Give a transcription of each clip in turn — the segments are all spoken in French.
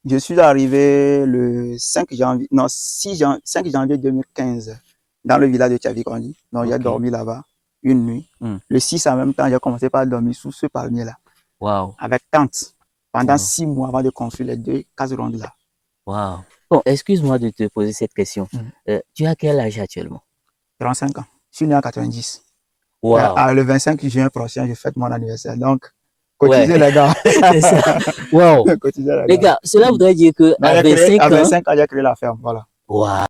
Je suis arrivé le 5 janvier, non, 5 janvier 2015 dans le village de Tchavikondi. Donc, j'ai dormi là-bas une nuit. Le 6 en même temps, j'ai commencé par dormir sous ce palmier-là. Wow. Avec tente. Pendant 6 mois avant de construire les 2 cases rondes là. Wow. Bon, excuse-moi de te poser cette question. Tu as quel âge actuellement? 35 ans. Je suis né en 90. Wow. Le 25 juin prochain, je fête mon anniversaire. Donc, cotisez les gars. C'est ça. Wow. Les gars, cela voudrait dire que à 25 ans, j'ai créé la ferme. Voilà. Wow.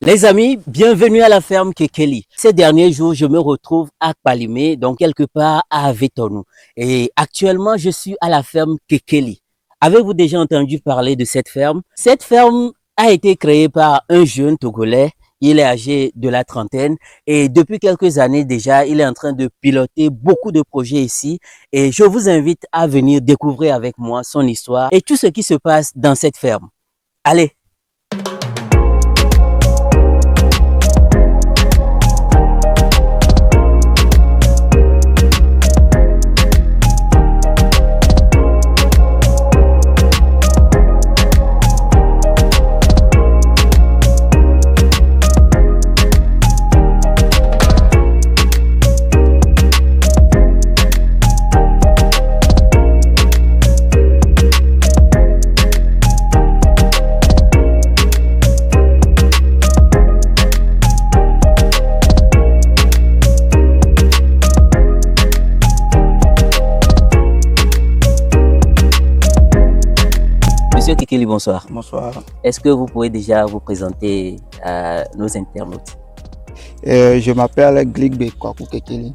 Les amis, bienvenue à la ferme Kekeli. Ces derniers jours, je me retrouve à Kpalimé, donc quelque part à Vétonou. Et actuellement, je suis à la ferme Kekeli. Avez-vous déjà entendu parler de cette ferme? Cette ferme a été créée par un jeune Togolais. Il est âgé de la trentaine et depuis quelques années déjà, il est en train de piloter beaucoup de projets ici. Et je vous invite à venir découvrir avec moi son histoire et tout ce qui se passe dans cette ferme. Allez! Monsieur Kekeli, bonsoir. Bonsoir. Est-ce que vous pouvez déjà vous présenter à nos internautes? Je m'appelle Gligbe Kwaku Kekeli,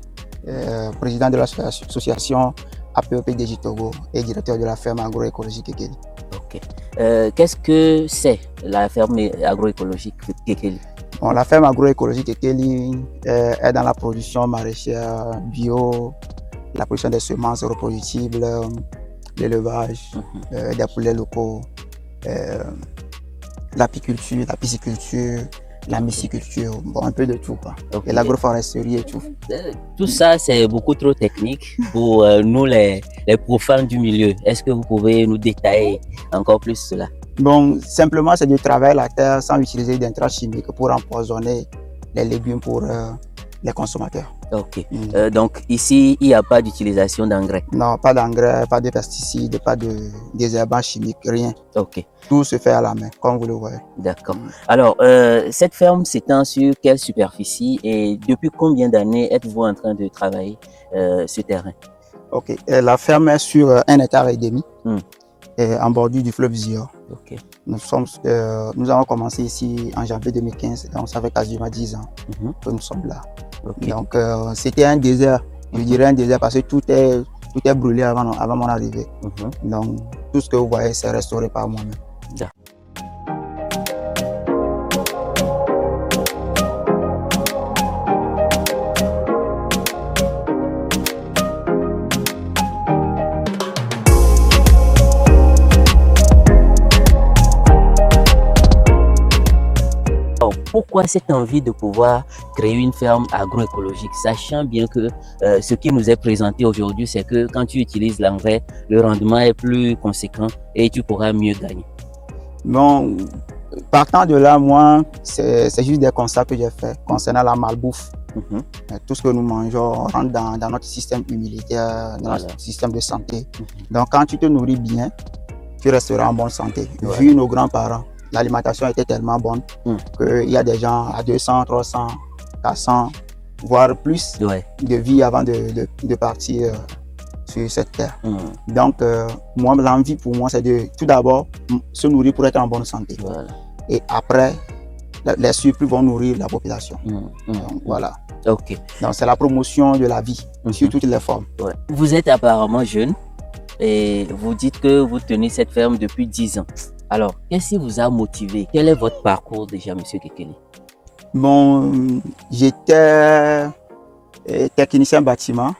président de l'association APOP Digitogo et directeur de la ferme agroécologique Kekeli. Ok. Qu'est-ce que c'est la ferme agroécologique Kekeli? Bon, la ferme agroécologique Kekeli est dans la production maraîchère bio, la production des semences reproductibles, l'élevage, des poulets locaux, l'apiculture, la pisciculture, la myciculture, bon, un peu de tout, quoi. Okay. Et l'agroforesterie et tout. Tout ça, c'est beaucoup trop technique pour nous, les profanes du milieu. Est-ce que vous pouvez nous détailler encore plus cela? Bon, simplement, c'est de travailler la terre sans utiliser d'intrants chimiques pour empoisonner les légumes pour les consommateurs. Ok. Donc ici, il n'y a pas d'utilisation d'engrais? Non, pas d'engrais, pas de pesticides, pas de désherbants chimiques, rien. Ok. Tout se fait à la main, comme vous le voyez. D'accord. Alors, cette ferme s'étend sur quelle superficie et depuis combien d'années êtes-vous en train de travailler ce terrain? Ok. La ferme est sur 1,5 hectare en bordure du fleuve Zior. Okay. Nous avons commencé ici en janvier 2015, donc ça fait quasiment 10 ans que nous sommes là. Okay. Donc c'était un désert, je dirais un désert parce que tout est brûlé avant mon arrivée. Donc tout ce que vous voyez c'est restauré par moi-même. Pourquoi cette envie de pouvoir créer une ferme agroécologique, sachant bien que ce qui nous est présenté aujourd'hui, c'est que quand tu utilises l'engrais, le rendement est plus conséquent et tu pourras mieux gagner? Bon, partant de là, moi, c'est juste des constats que j'ai faits concernant la malbouffe. Tout ce que nous mangeons rentre dans notre système immunitaire, dans notre système de santé. Donc, quand tu te nourris bien, tu resteras en bonne santé. Vu nos grands-parents, l'alimentation était tellement bonne qu'il y a des gens à 200, 300, 400, voire plus de vie avant de partir sur cette terre. Donc, moi, l'envie pour moi, c'est de tout d'abord se nourrir pour être en bonne santé. Et après, les surplus vont nourrir la population. Donc, voilà. Ok. Donc, c'est la promotion de la vie sur toutes les formes. Vous êtes apparemment jeune et vous dites que vous tenez cette ferme depuis 10 ans. Alors, qu'est-ce qui vous a motivé? Quel est votre parcours déjà, monsieur Kekeli? Bon, j'étais technicien bâtiment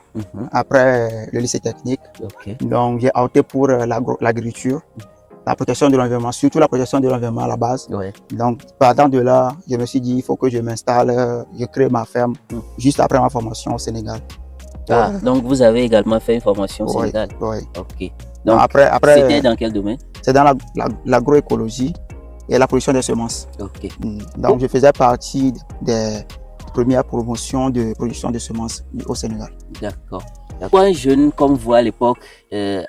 après le lycée technique. Donc, j'ai opté pour l'agriculture, la protection de l'environnement, surtout la protection de l'environnement à la base. Donc, partant de là, je me suis dit, il faut que je m'installe, je crée ma ferme juste après ma formation au Sénégal. Ah, donc vous avez également fait une formation au Sénégal? Oui. Ok. Donc, Donc après c'était dans quel domaine? C'est dans l'agroécologie et la production des semences. Ok. Donc, je faisais partie des premières promotions de production de semences au Sénégal. D'accord. Pourquoi un jeune comme vous à l'époque,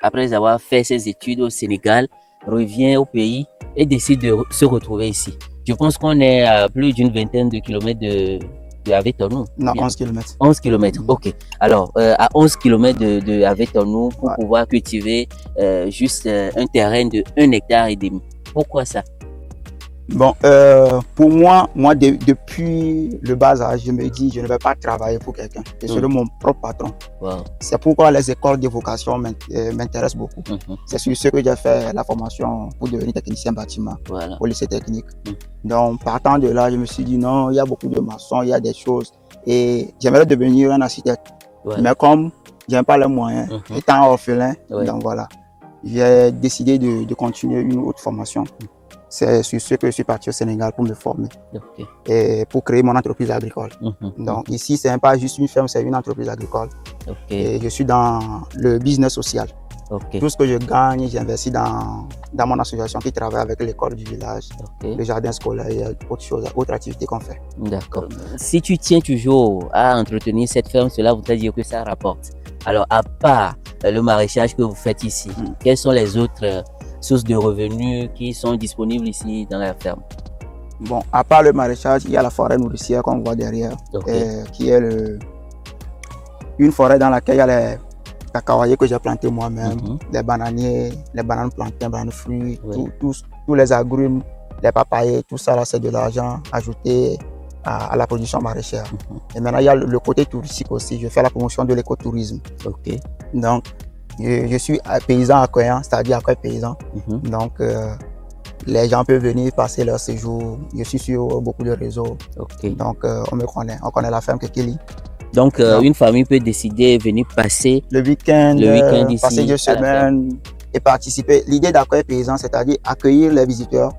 après avoir fait ses études au Sénégal, revient au pays et décide de se retrouver ici? Je pense qu'on est à plus d'une vingtaine de kilomètres de Avetornou. Non, 11 km. 11 km, ok. Alors, à 11 km de Avetornou, pour pouvoir cultiver juste un terrain de 1,5 hectare. Pourquoi ça? Bon, pour moi, depuis le bas âge, je me dis, je ne vais pas travailler pour quelqu'un. Je serai mon propre patron. Wow. C'est pourquoi les écoles de vocation m'intéressent beaucoup. C'est sur ce que j'ai fait la formation pour devenir technicien bâtiment au lycée technique. Donc, partant de là, je me suis dit, non, il y a beaucoup de maçons, il y a des choses. Et j'aimerais devenir un architecte. Mais comme je n'ai pas les moyens, étant orphelin, donc voilà, j'ai décidé de continuer une autre formation. C'est sur ce que je suis parti au Sénégal pour me former et pour créer mon entreprise agricole. Donc ici, ce n'est pas juste une ferme, c'est une entreprise agricole. Et je suis dans le business social. Tout ce que je gagne, j'investis dans mon association qui travaille avec l'école du village, le jardin scolaire et autres activités qu'on fait. D'accord. Si tu tiens toujours à entretenir cette ferme, cela voudrait dire que ça rapporte. Alors, à part le maraîchage que vous faites ici, quelles sont les autres sources de revenus qui sont disponibles ici dans la ferme? Bon, à part le maraîchage, il y a la forêt nourricière qu'on voit derrière, qui est une forêt dans laquelle il y a les cacaoyers que j'ai plantés moi-même, les bananiers, les bananes plantains, bananes fruits, tous les agrumes, les papayers, tout ça là, c'est de l'argent ajouté à la production maraîchère. Et maintenant, il y a le côté touristique aussi. Je fais la promotion de l'écotourisme. Donc, je suis paysan accueillant, c'est-à-dire accueil paysan. Donc, les gens peuvent venir passer leur séjour. Je suis sur beaucoup de réseaux. Donc, on connaît la ferme Kekeli. Donc, une famille peut décider de venir passer le week-end ici, passer 2 semaines et participer. L'idée d'accueil paysan, c'est-à-dire accueillir les visiteurs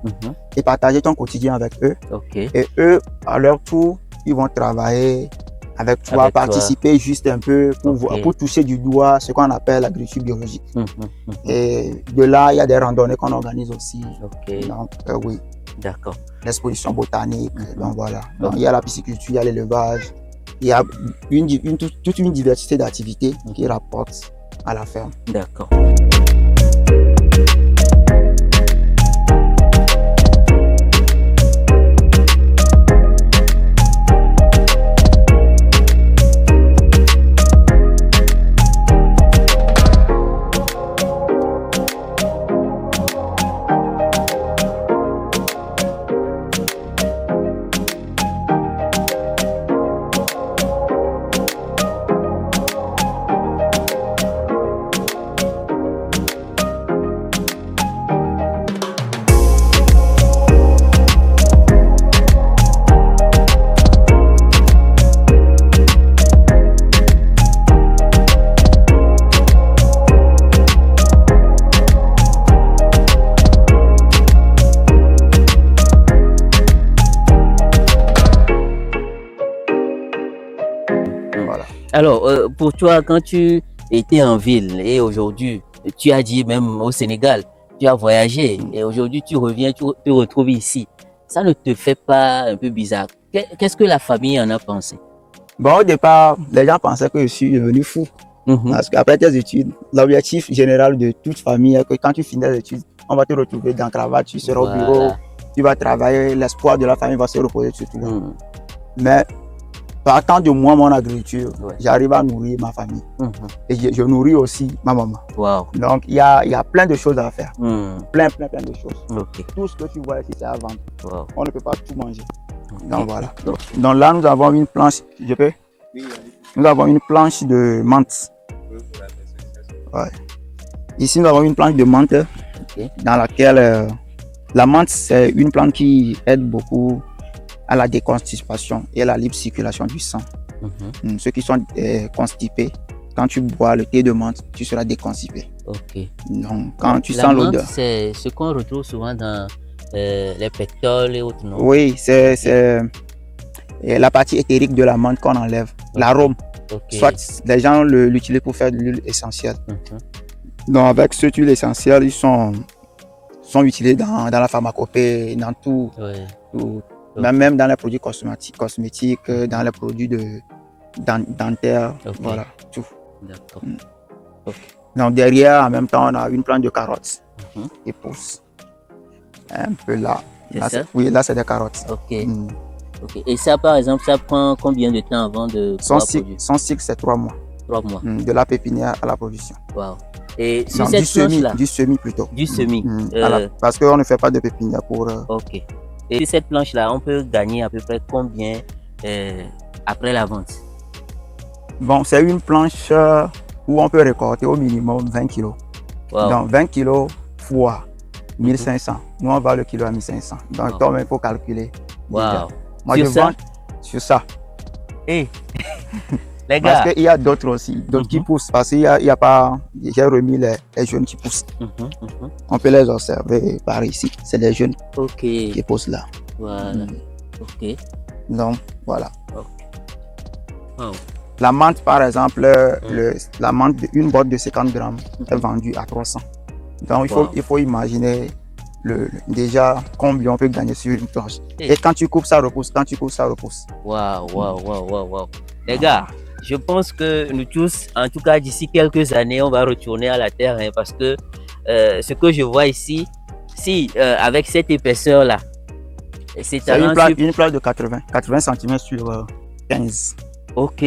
et partager ton quotidien avec eux. Et eux, à leur tour, ils vont travailler avec toi, participer juste un peu pour toucher du doigt ce qu'on appelle l'agriculture biologique. Et de là, il y a des randonnées qu'on organise aussi. Donc, oui. D'accord. L'exposition botanique, donc voilà. Donc, il y a la pisciculture, il y a l'élevage. Il y a toute une diversité d'activités qui rapportent à la ferme. D'accord. Alors, pour toi, quand tu étais en ville et aujourd'hui, tu as dit même au Sénégal, tu as voyagé et aujourd'hui tu reviens, tu te retrouves ici. Ça ne te fait pas un peu bizarre? Qu'est-ce que la famille en a pensé? Bon, au départ, les gens pensaient que je suis devenu fou. Parce qu'après tes études, l'objectif général de toute famille est que quand tu finis les études, on va te retrouver dans cravate, tu seras au bureau, tu vas travailler, l'espoir de la famille va se reposer sur toi. Mais partant de moi, mon agriculture, j'arrive à nourrir ma famille. Et je nourris aussi ma maman. Donc, il y a plein de choses à faire. Plein de choses. Tout ce que tu vois ici, c'est à vendre. On ne peut pas tout manger. Donc, voilà. Donc là, nous avons une planche. Je peux? Nous avons une planche de menthe. Ici, nous avons une planche de menthe dans laquelle la menthe, c'est une plante qui aide beaucoup à la déconstipation et à la libre circulation du sang. Ceux qui sont constipés, quand tu bois le thé de menthe, tu seras déconstipé. Donc, quand tu sens l'odeur. C'est ce qu'on retrouve souvent dans les pétoles et autres, non? Oui, c'est la partie éthérique de la menthe qu'on enlève, l'arôme. Okay. Soit les gens l'utilisent pour faire de l'huile essentielle. Donc, avec cette huile essentielle, ils sont utilisés dans la pharmacopée, dans tout. Tout. Même dans les produits cosmétiques, dans les produits dentaires, voilà, tout. D'accord. Donc derrière, en même temps, on a une plante de carottes qui pousse un peu là. Oui, là c'est des carottes. Ok. Et ça, par exemple, ça prend combien de temps avant de son cycle, c'est 3 mois. 3 mois. De la pépinière à la production. Wow. Et sur cette planche-là, du semis plutôt. Du semis. Parce qu'on ne fait pas de pépinière pour... Ok. Et sur cette planche-là, on peut gagner à peu près combien après la vente? Bon, c'est une planche où on peut récolter au minimum 20 kilos. Wow. Donc 20 kilos fois 1500. Nous, on vend le kilo à 1500. Donc, il faut calculer. Wow. Moi, je vends sur ça. Hey. Les gars. Parce qu'il y a d'autres aussi, d'autres qui poussent. Parce qu'il y a pas, j'ai remis les jeunes qui poussent. On peut les observer par ici. C'est les jeunes qui poussent là. Voilà. Ok. Donc, voilà. Wow. La menthe, par exemple, la menthe, une boîte de 50 grammes est vendue à 300. Donc, il faut imaginer déjà combien on peut gagner sur une planche. Et quand tu coupes, ça repousse. Quand tu coupes, ça repousse. Waouh. Les gars, je pense que nous tous, en tout cas d'ici quelques années, on va retourner à la terre parce que ce que je vois ici, avec cette épaisseur-là, c'est une plage de 80 cm sur 15. Ok.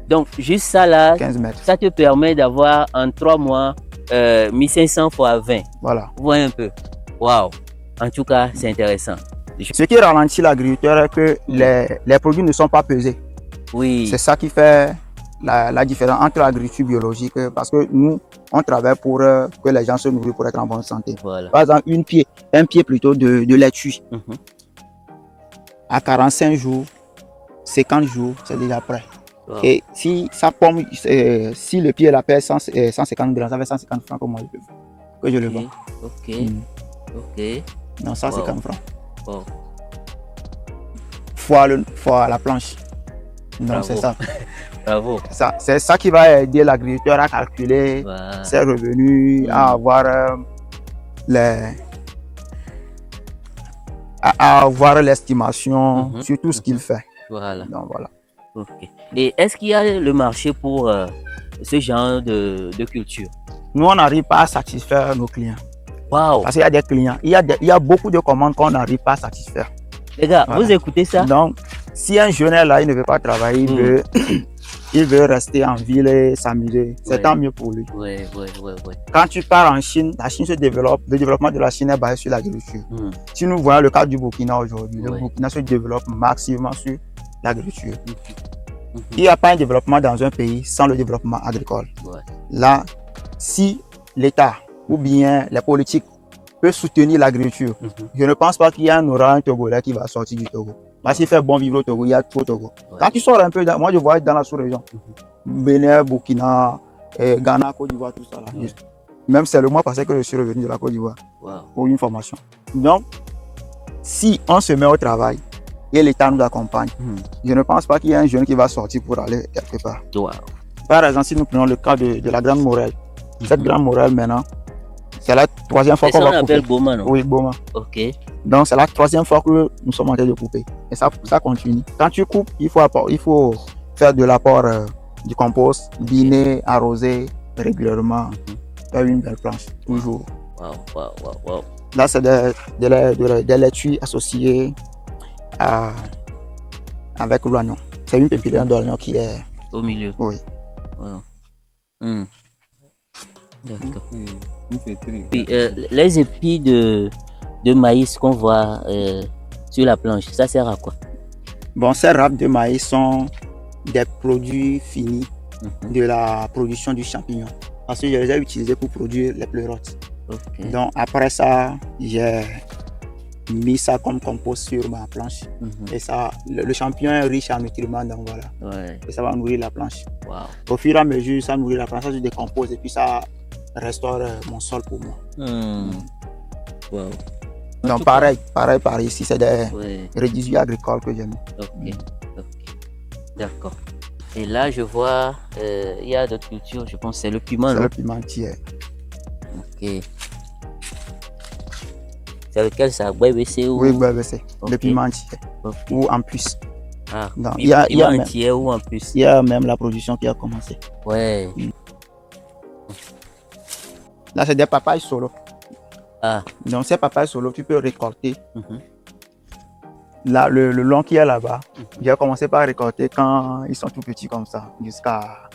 Donc, juste ça là, 15 mètres. Ça te permet d'avoir en 3 mois 1500 fois 20. Voilà. Vous voyez un peu. Waouh. En tout cas, c'est intéressant. Ce qui ralentit l'agriculteur est que les produits ne sont pas pesés. Oui. C'est ça qui fait la différence entre l'agriculture biologique, parce que nous, on travaille pour que les gens se nourrissent pour être en bonne santé. Voilà. Par exemple, un pied plutôt de laitue. À 45 jours, 50 jours, c'est déjà prêt. Wow. Et si sa pomme, si le pied la pèse 150 grammes, ça fait 150 francs que je le vends. Ok. Non, 150 francs. Fois la planche. Donc c'est ça. Bravo. C'est ça qui va aider l'agriculteur à calculer ses revenus, à avoir l'estimation sur tout ce qu'il fait. Voilà. Donc voilà. Okay. Et est-ce qu'il y a le marché pour ce genre de culture? Nous, on n'arrive pas à satisfaire nos clients. Wow. Parce qu'il y a des clients, il y a beaucoup de commandes qu'on n'arrive pas à satisfaire. Les gars, vous écoutez ça? Donc, si un jeune est là, il ne veut pas travailler, il veut rester en ville et s'amuser, c'est tant mieux pour lui. Ouais. Quand tu pars en Chine, la Chine se développe, le développement de la Chine est basé sur l'agriculture. Si nous voyons le cas du Burkina aujourd'hui, le Burkina se développe massivement sur l'agriculture. Il n'y a pas un développement dans un pays sans le développement agricole. Là, si l'État ou bien les politiques peuvent soutenir l'agriculture, je ne pense pas qu'il y aura un Togolais qui va sortir du Togo. Parce qu'il fait bon vivre au Togo, il y a tout au Togo. Quand tu sors un peu, moi je vois dans la sous-région, Bénin, Burkina, Ghana, Côte d'Ivoire, tout ça là. Même c'est le mois passé que je suis revenu de la Côte d'Ivoire pour une formation. Donc, si on se met au travail et l'État nous accompagne, je ne pense pas qu'il y ait un jeune qui va sortir pour aller quelque part. Par exemple, si nous prenons le cas de la Grande Morelle, cette Grande Morelle maintenant, c'est la 3e fois qu'on va couper. Boma, non? Oui, Boma. Ok. Donc c'est la 3e fois que nous sommes en train de couper. Et ça continue. Quand tu coupes, il faut faire de l'apport du compost, biner, arroser régulièrement, faire une belle planche, toujours. Wow. Là, c'est des laitues associées avec l'oignon. C'est une pépinière d'oignon qui est au milieu. Oui. Wow. D'accord. Puis, les épis de maïs qu'on voit sur la planche, ça sert à quoi? Bon, ces râpes de maïs sont des produits finis de la production du champignon. Parce que je les ai utilisés pour produire les pleurotes. Donc après ça, j'ai mis ça comme compost sur ma planche. Et ça, le champignon est riche en nutriments, donc voilà. Et ça va nourrir la planche. Au fur et à mesure, ça nourrit la planche, ça se décompose et puis ça restaure mon sol pour moi. Donc pareil par ici, c'est des résidus agricoles que j'ai mis. D'accord. Et là, je vois, il y a d'autres cultures, je pense que c'est le piment, C'est non? le pimentier. Ok. C'est lequel ça? BBC ou? Oui, c'est le Ok. pimentier. Ok. Ou en plus. Ah, Donc, il y a piment même, entier ou en plus? il y a même la production qui a commencé. Ouais. Là, c'est des papayes solo. Ah. Donc, ces papayes solo, tu peux récolter. Mhm. Là, le long qu'il y a là-bas, j'ai commencé par récolter quand ils sont tout petits comme ça, jusqu'à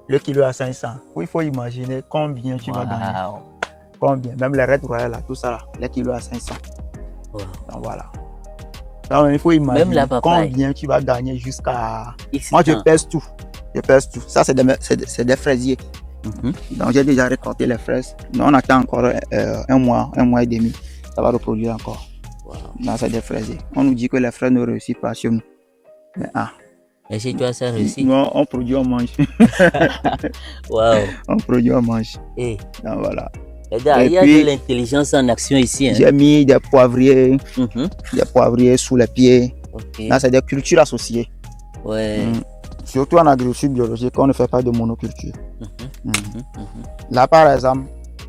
le kilo à 500. Oui, il faut imaginer combien tu vas gagner. Wow. Combien, même les Red Royal, là, tout ça, là, les kilos à 500. Wow. Donc voilà. Donc, il faut imaginer Même la papaye. combien tu vas gagner jusqu'à. Ici, Moi, je hein. pèse tout. Je pèse tout. Ça, c'est des fraisiers. Mhm. Donc, j'ai déjà récolté les fraises. Donc, on attend encore un mois et demi. Ça va reproduire encore. Wow. Donc, c'est des fraisiers. On nous dit que les fraises ne réussissent pas chez nous. Mais Et chez toi, ça réussit? non, on produit, on mange. Wow. On produit, on mange. Et Donc, voilà. les gars, Et il y a puis, de l'intelligence en action ici. Hein? J'ai mis des poivriers Mhm. sous les pieds. Ok. Là, c'est des cultures associées. Ouais. Surtout en agriculture biologique, on ne fait pas de monoculture. Mhm. Mhm. Là, par exemple,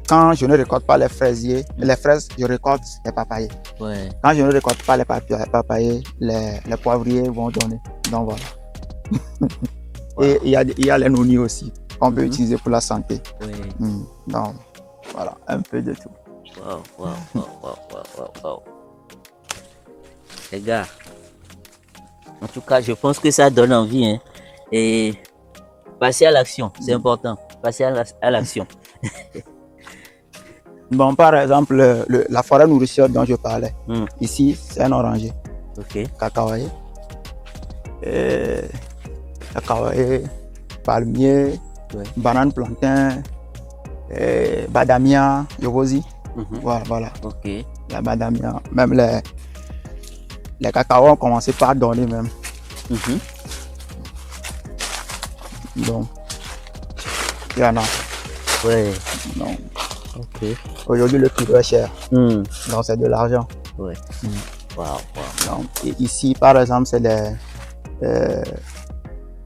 quand je ne récolte pas les fraisiers, les fraises, je récolte les papayers. Ouais. Quand je ne récolte pas les papayers, les poivriers vont donner. Donc voilà. Wow. Et il y a les nonis aussi qu'on peut Mhm. utiliser pour la santé. Ouais. Donc voilà, un peu de tout. Wow, wow, wow, wow, wow, wow, wow. Les gars, en tout cas, je pense que ça donne envie. Hein? Et passer à l'action, c'est important. Passer à l'action. Bon, par exemple, la forêt nourricière dont je parlais, ici, c'est un oranger. Ok. Cacaoyer, palmier, Ouais. banane plantain, badamia, yogosi. Voilà. Ok. La badamia, même les cacaos ont commencé par donner même. Donc, il y en a. Ouais. Donc, ok. Aujourd'hui, le kilo est cher. Donc, c'est de l'argent. Ouais. Wow, wow. Donc, et ici, par exemple, c'est des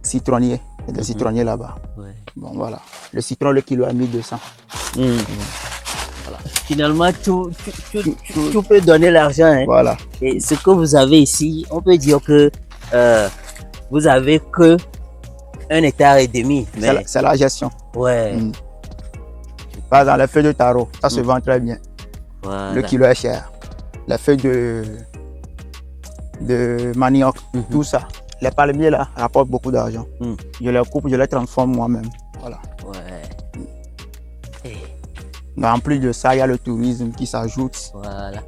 citronniers. Il y a des citronniers là-bas. Ouais. Bon, voilà. Le citron, le kilo à 1200. Voilà. Finalement, tout peut donner l'argent. Hein. Voilà. Et ce que vous avez ici, on peut dire que vous avez que 1,5 hectare. Mais... C'est la gestion. Ouais. Par exemple, les feuilles de taro, ça se vend très bien. Voilà. Le kilo est cher. Les feuilles de manioc, tout ça. Les palmiers là rapportent beaucoup d'argent. Je les coupe, je les transforme moi-même. Voilà. Ouais. Mais en plus de ça, il y a le tourisme qui s'ajoute. Voilà.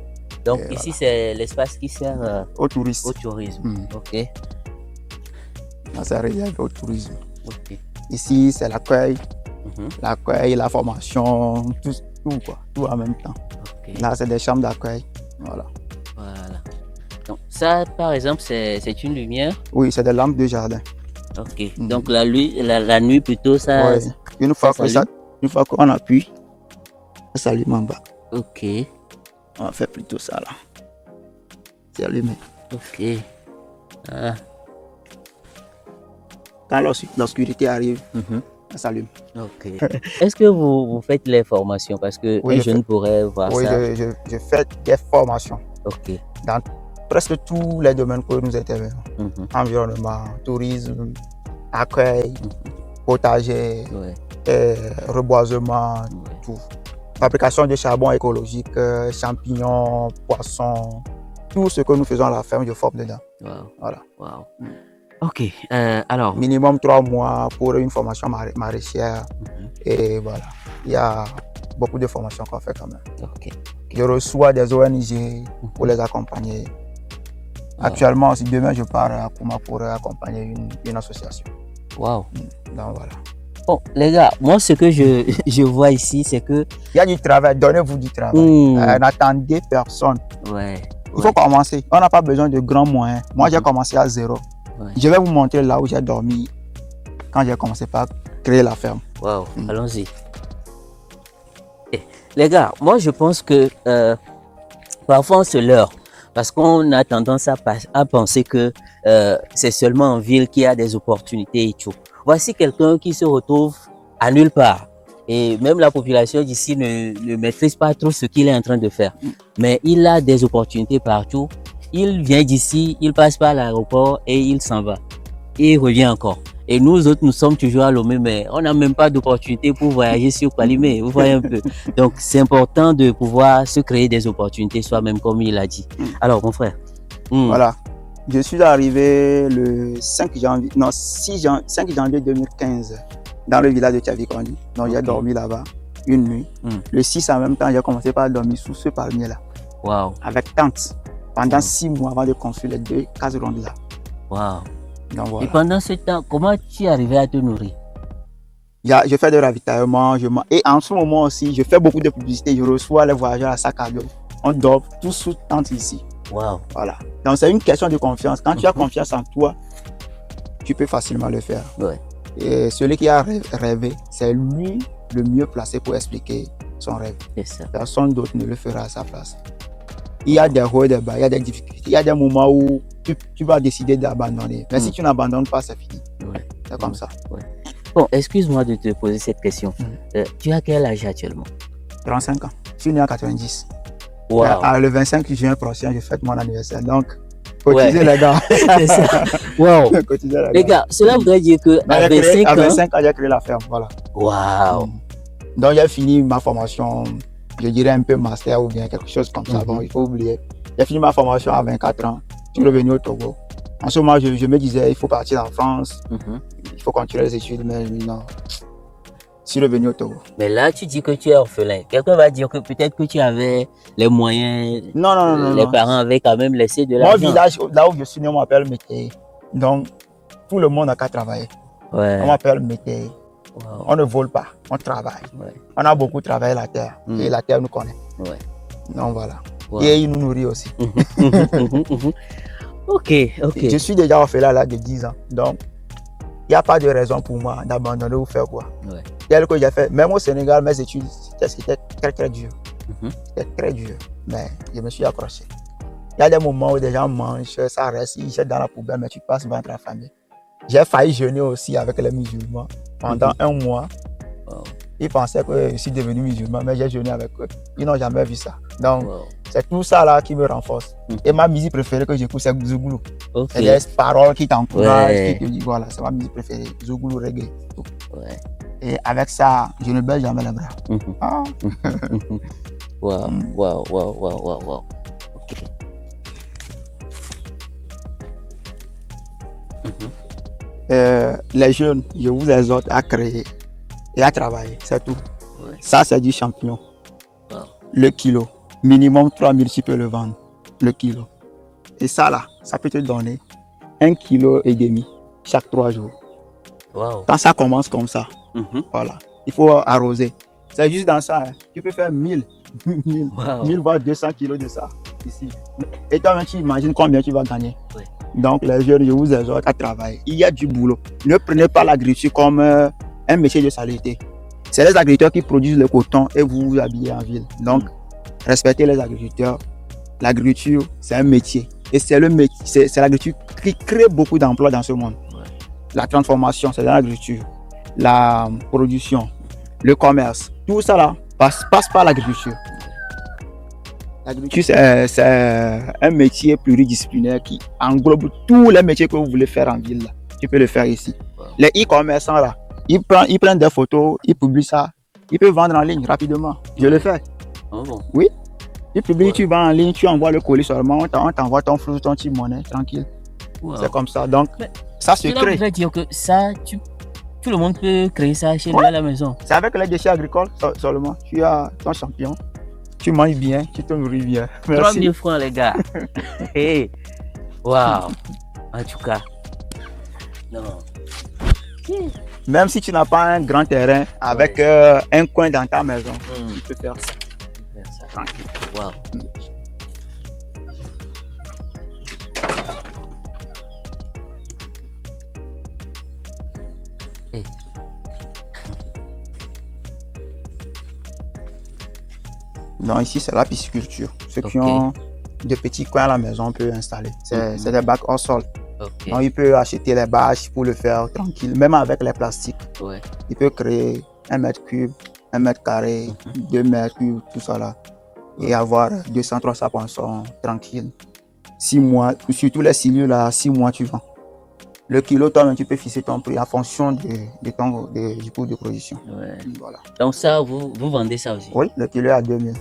Donc ici, c'est l'espace qui sert au tourisme. Ok. C'est réservé au tourisme. Ok. Ici, c'est l'accueil, la formation, tout quoi, tout en même temps. Okay. Là, c'est des chambres d'accueil. Voilà. Donc ça, par exemple, c'est une lumière? Oui, c'est des lampes de jardin. Ok. Donc la nuit plutôt, ça. Oui. Une fois qu'on appuie, ça s'allume en bas. Ok. On va faire plutôt ça là. C'est allumé. Ok. Ah. Quand l'obscurité arrive, ça s'allume. Ok. Est-ce que vous faites les formations? Parce que un jeune pourrait voir ça. Oui, je fais des formations. Ok. Dans presque tous les domaines que nous intervenons. Environnement, tourisme, accueil, potager, reboisement, tout. Fabrication de charbon écologique, champignons, poissons, tout ce que nous faisons à la ferme, je forme dedans. Wow. Voilà. Wow. Ok, alors. Minimum 3 mois pour une formation maraîchère. Et voilà, il y a beaucoup de formations qu'on fait quand même. Okay. Je reçois des ONG pour les accompagner. Actuellement, si demain je pars à Kouma pour accompagner une association. Wow. Donc voilà. Bon, les gars, moi ce que je vois ici, c'est que... Il y a du travail, donnez-vous du travail. N'attendez personne. Ouais. Il faut commencer. On n'a pas besoin de grands moyens. Moi, j'ai commencé à zéro. Je vais vous montrer là où j'ai dormi quand j'ai commencé par créer la ferme. Wow, allons-y. Les gars, moi je pense que parfois on se leurre parce qu'on a tendance à penser que c'est seulement en ville qu'il y a des opportunités et tout. Voici quelqu'un qui se retrouve à nulle part. Et même la population d'ici ne maîtrise pas trop ce qu'il est en train de faire. Mais il a des opportunités partout. Il vient d'ici, il passe par l'aéroport et il s'en va. Et il revient encore. Et nous autres, nous sommes toujours à Lomé, mais on n'a même pas d'opportunité pour voyager sur Kpalimé. Vous voyez un peu. Donc, c'est important de pouvoir se créer des opportunités soi-même, comme il a dit. Alors, mon frère. Voilà. Je suis arrivé le 5 janvier 2015 dans le village de Tchavikondi. Donc, j'ai dormi là-bas une nuit. Le 6 en même temps, j'ai commencé par dormir sous ce palmier-là. Wow. Avec tente. Pendant 6 mois avant de construire les 2 cases rondes là. Wow. Donc, voilà. Et pendant ce temps, comment tu es arrivé à te nourrir? Je fais de ravitaillement. Et en ce moment aussi, je fais beaucoup de publicité. Je reçois les voyageurs à sac à dos. On dort tous sous tente ici. Wow. Voilà. Donc, c'est une question de confiance. Quand tu as confiance en toi, tu peux facilement le faire. Ouais. Et celui qui a rêvé, c'est lui le mieux placé pour expliquer son rêve. Personne d'autre ne le fera à sa place. Il y a des hauts et des bas, il y a des difficultés. Il y a des moments où tu vas décider d'abandonner. Mais si tu n'abandonnes pas, c'est fini. Ouais. C'est comme ça. Ouais. Bon, excuse-moi de te poser cette question. Tu as quel âge actuellement? 35 ans. Je suis né en 90. Wow. Le 25 juin prochain, je fête mon anniversaire. Donc, cotisez les gars. C'est ça. Wow. Les gars, cela voudrait dire que à 25 ans, j'ai créé la ferme. Voilà. Wow. Donc, j'ai fini ma formation, je dirais un peu master ou bien quelque chose comme ça. Bon, il faut oublier. J'ai fini ma formation à 24 ans. Je suis revenu au Togo. En ce moment, je me disais, il faut partir en France. Il faut continuer les études, mais non. Je suis revenu au Togo. Mais là, tu dis que tu es orphelin. Quelqu'un va dire que peut-être que tu avais les moyens. Non. Les parents avaient quand même laissé de l'argent. Mon village, là où je suis né, on m'appelle Mété. Donc, tout le monde n'a qu'à travailler. Ouais. On m'appelle Mété. Wow. On ne vole pas, on travaille. Ouais. On a beaucoup travaillé la terre. Et la terre nous connaît. Ouais. Donc, voilà. Wow. Et il nous nourrit aussi. Ok. Je suis déjà orphelin à l'âge de 10 ans. Donc, il n'y a pas de raison pour moi d'abandonner ou faire quoi. Ouais. Tel que j'ai fait, même au Sénégal, mes études, c'était très très dur. C'était très dur. Mais je me suis accroché. Il y a des moments où des gens mangent, ça reste, ils jettent dans la poubelle, mais tu passes devant ta famille. J'ai failli jeûner aussi avec les musulmans pendant un mois. Wow. Ils pensaient que je suis devenu musulman, mais j'ai jeûné avec eux. Ils n'ont jamais vu ça. Donc, c'est tout ça là qui me renforce. Et ma musique préférée que j'écoute, c'est Zouglou. C'est des paroles qui t'encouragent, qui te disent, voilà, c'est ma musique préférée. Zouglou, reggae. Ouais. Et avec ça, je ne baisse jamais les bras. Wow. Ok. Les jeunes, je vous exhorte à créer et à travailler, c'est tout. Ouais. Ça, c'est du champignon. Wow. Le kilo, minimum 3000, tu peux le vendre, le kilo. Et ça là, ça peut te donner 1,5 kg chaque 3 jours. Wow. Quand ça commence comme ça, voilà, il faut arroser. C'est juste dans ça, hein. Tu peux faire 1000 voire 200 kilos de ça ici. Et toi, tu imagines combien tu vas gagner. Ouais. Donc, les jeunes, je vous exhorte à travailler. Il y a du boulot. Ne prenez pas l'agriculture comme un métier de saleté. C'est les agriculteurs qui produisent le coton et vous vous habillez en ville. Donc, respectez les agriculteurs. L'agriculture, c'est un métier. Et c'est l'agriculture qui crée beaucoup d'emplois dans ce monde. Ouais. La transformation, c'est dans l'agriculture. La production, le commerce, tout ça là passe par l'agriculture. L'agriculture, c'est un métier pluridisciplinaire qui englobe tous les métiers que vous voulez faire en ville. Là. Tu peux le faire ici. Wow. Les e-commerçants, là, ils prennent des photos, ils publient ça. Ils peuvent vendre en ligne rapidement. Je le fais. Oh bon. Oui. Ils publient, tu vends en ligne, tu envoies le colis seulement, on t'envoie ton flou, ton petit monnaie, tranquille. Wow. C'est comme ça. Donc, mais ça se crée. Je voudrais dire que ça, tout le monde peut créer ça chez lui à la maison. C'est avec les déchets agricoles seulement. Tu as ton champignon. Tu manges bien, tu te nourris bien. 3000 francs, les gars. Hey. Waouh. En tout cas. Non. Même si tu n'as pas un grand terrain, avec un coin dans ta maison, tu peux faire ça. Tranquille. Waouh. Hey. Non, ici c'est la pisciculture. Ceux qui ont de petits coins à la maison, on peut installer. C'est des bacs hors sol. Ok. Donc, il peut acheter les bâches pour le faire tranquille, même avec les plastiques. Ouais. Il peut créer 1 mètre cube, 1 mètre carré, 2 mètres cubes, tout ça là. Et avoir 200, 300 poissons tranquille. 6 mois, surtout les cilieux là, 6 mois tu vends. Le kilo, toi-même, tu peux fixer ton prix en fonction du coût de production. Ouais. Voilà. Donc ça, vous vendez ça aussi? Oui, le kilo est à 2000.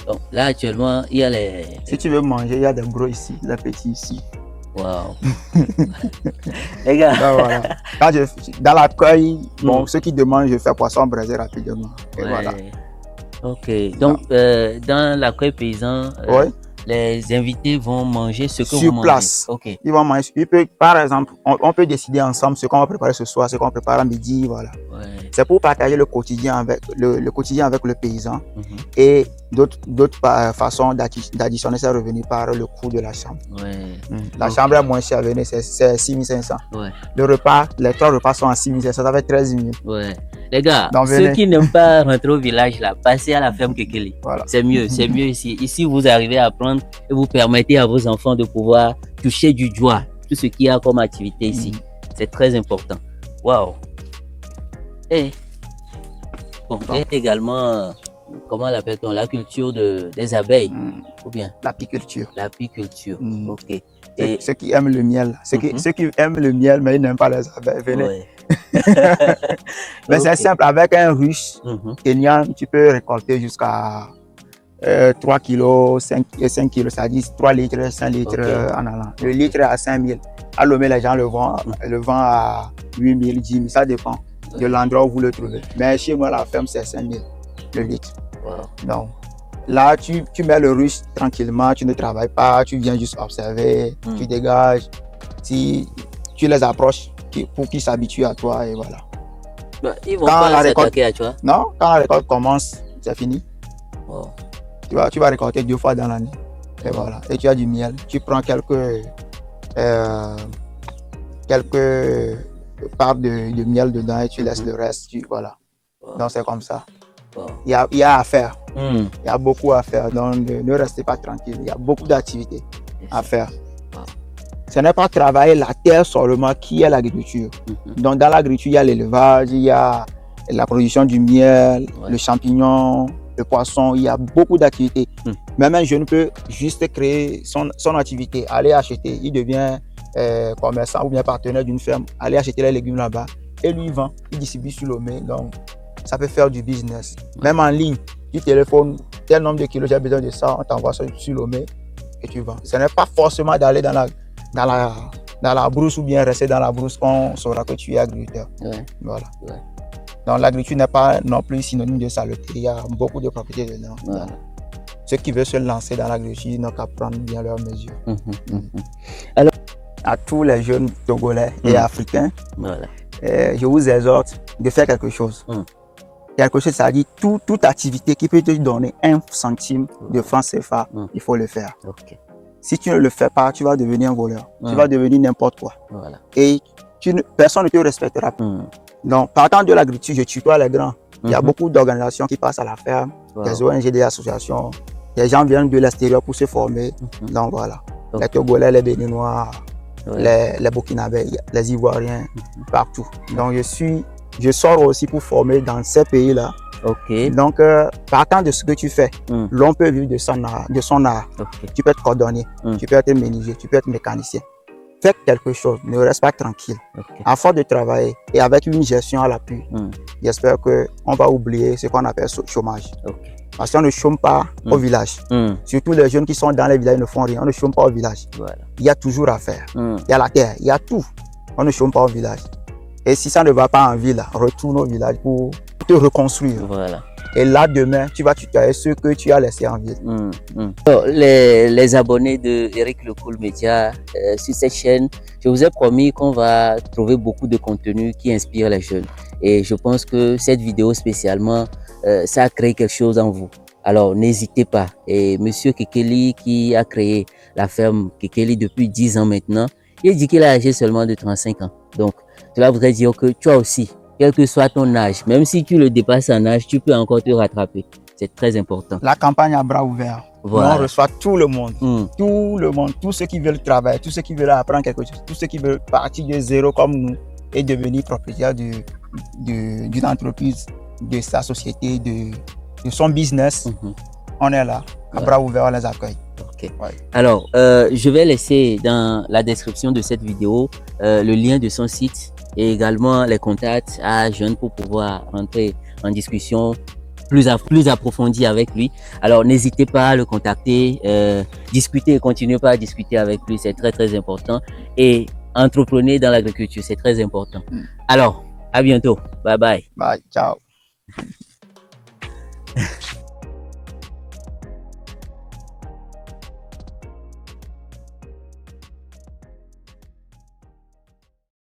Donc là, actuellement, il y a les... Si tu veux manger, il y a des gros ici, les petits ici. Waouh. Les gars. Ben voilà. Quand dans l'accueil, bon, ceux qui demandent, je fais poisson braisé rapidement. Et Ouais. voilà. Ok. Donc, dans l'accueil paysan, Oui. les invités vont manger ce que Sur vous mangez. place. Ok. Ils vont manger. Par exemple, on peut décider ensemble ce qu'on va préparer ce soir, ce qu'on prépare à midi, voilà. Ouais. C'est pour partager le quotidien avec le paysan Mhm. et d'autres façons d'additionner ses revenus par le coût de la chambre. Ouais. La chambre est moins chère à venir, c'est 6500. Ouais. Le repas, les 3 repas sont à 6500, ça fait 13 000. Ouais. Les gars, Donc, ceux qui n'aiment pas rentrer au village là, passez à la ferme Kekeli. Voilà. C'est mieux ici. Ici, vous arrivez à apprendre et vous permettez à vos enfants de pouvoir toucher du doigt tout ce qu'il y a comme activité ici. C'est très important. Waouh. Et bon, et également, comment l'appelle-t-on, la culture des abeilles ou bien L'apiculture. l'apiculture. Ok. Et ceux qui aiment le miel, ceux qui aiment le miel mais ils n'aiment pas les abeilles, venez. Ouais. Mais c'est simple, avec un ruche kenyan, tu peux récolter jusqu'à 3 kg, 5 kg, c'est-à-dire 3 litres, 5 litres en allant. Le litre est à 5 000. À Lomé, les gens le vendent à 8 000, 10 000, ça dépend de l'endroit où vous le trouvez. Mais chez moi, la ferme, c'est 5 000 le litre. Wow. Donc, là, tu mets le ruche tranquillement, tu ne travailles pas, tu viens juste observer, tu dégages. Si tu les approches pour qu'ils s'habituent à toi, et voilà. Bah, ils vont pas s'attaquer à toi. Non, quand la récolte commence, c'est fini. Wow. Tu vas récolter 2 fois dans l'année. Et voilà. Et tu as du miel. Tu prends quelques parts de miel dedans et tu laisses le reste. Voilà. Wow. Donc c'est comme ça. Wow. Il y a à faire. Il y a beaucoup à faire. Donc ne restez pas tranquille. Il y a beaucoup d'activités à faire. Ce n'est pas travailler la terre seulement qui est l'agriculture. Donc dans l'agriculture, il y a l'élevage, il y a la production du miel, le champignon, le poisson, il y a beaucoup d'activités. Même un jeune peut juste créer son activité, aller acheter, il devient commerçant ou bien partenaire d'une ferme, aller acheter les légumes là-bas et lui vend, il distribue sur Lomé. Donc ça peut faire du business. Même en ligne, tu téléphones, tel nombre de kilos, j'ai besoin de ça, on t'envoie ça sur Lomé et tu vends. Ce n'est pas forcément d'aller dans la brousse ou bien rester dans la brousse qu'on saura que tu es agriculteur. Voilà. Donc l'agriculture n'est pas non plus synonyme de saleté, il y a beaucoup de propriétés dedans. Ceux qui veulent se lancer dans l'agriculture n'ont qu'à prendre bien leurs mesures. Alors, à tous les jeunes Togolais et Africains, je vous exhorte de faire quelque chose. Quelque chose, c'est-à-dire toute activité qui peut te donner 1 centime de franc CFA, il faut le faire. Si tu ne le fais pas, tu vas devenir un voleur, tu vas devenir n'importe quoi. Et personne ne te respectera. Donc, partant de l'agriculture, je tutoie les grands. Il y a beaucoup d'organisations qui passent à la ferme, des ONG, des associations. Les gens viennent de l'extérieur pour se former. Donc voilà, les Togolais, les Béninois, les Burkinabés, les Ivoiriens, partout. Donc je sors aussi pour former dans ces pays-là. Donc, partant de ce que tu fais, l'on peut vivre de son art. Tu peux être cordonnier, tu peux être menuisier, tu peux être mécanicien. Faites quelque chose, ne reste pas tranquille. À force de travailler et avec une gestion à l'appui, j'espère qu'on va oublier ce qu'on appelle chômage. Parce qu'on ne chôme pas au village. Surtout les jeunes qui sont dans les villages ne font rien, on ne chôme pas au village. Il y a toujours à faire. Il y a la terre, il y a tout. On ne chôme pas au village. Et si ça ne va pas en ville, retourne au village pour te reconstruire. Et là, demain, tu vas tutoyer ceux que tu as laissés en ville. Les abonnés de Eric Le Cool Media sur cette chaîne, je vous ai promis qu'on va trouver beaucoup de contenu qui inspire les jeunes. Et je pense que cette vidéo spécialement, ça a créé quelque chose en vous. Alors, n'hésitez pas. Et Monsieur Kekeli, qui a créé la ferme Kekeli depuis 10 ans maintenant, il dit qu'il a âgé seulement de 35 ans. Donc, cela voudrait dire que toi aussi, quel que soit ton âge, même si tu le dépasses en âge, tu peux encore te rattraper. C'est très important. La campagne à bras ouverts. Voilà. On reçoit tout le monde. Tout le monde. Tous ceux qui veulent travailler, tous ceux qui veulent apprendre quelque chose, tous ceux qui veulent partir de zéro comme nous et devenir propriétaire d'une entreprise, de sa société, de son business. On est là. À bras ouverts, on les accueille. Okay. Ouais. Alors, je vais laisser dans la description de cette vidéo le lien de son site et également les contacts à Jeune pour pouvoir entrer en discussion plus approfondie avec lui. Alors, n'hésitez pas à le contacter, discuter, continuez pas à discuter avec lui, c'est très très important. Et entreprenez dans l'agriculture, c'est très important. Alors, à bientôt. Bye bye. Bye, ciao.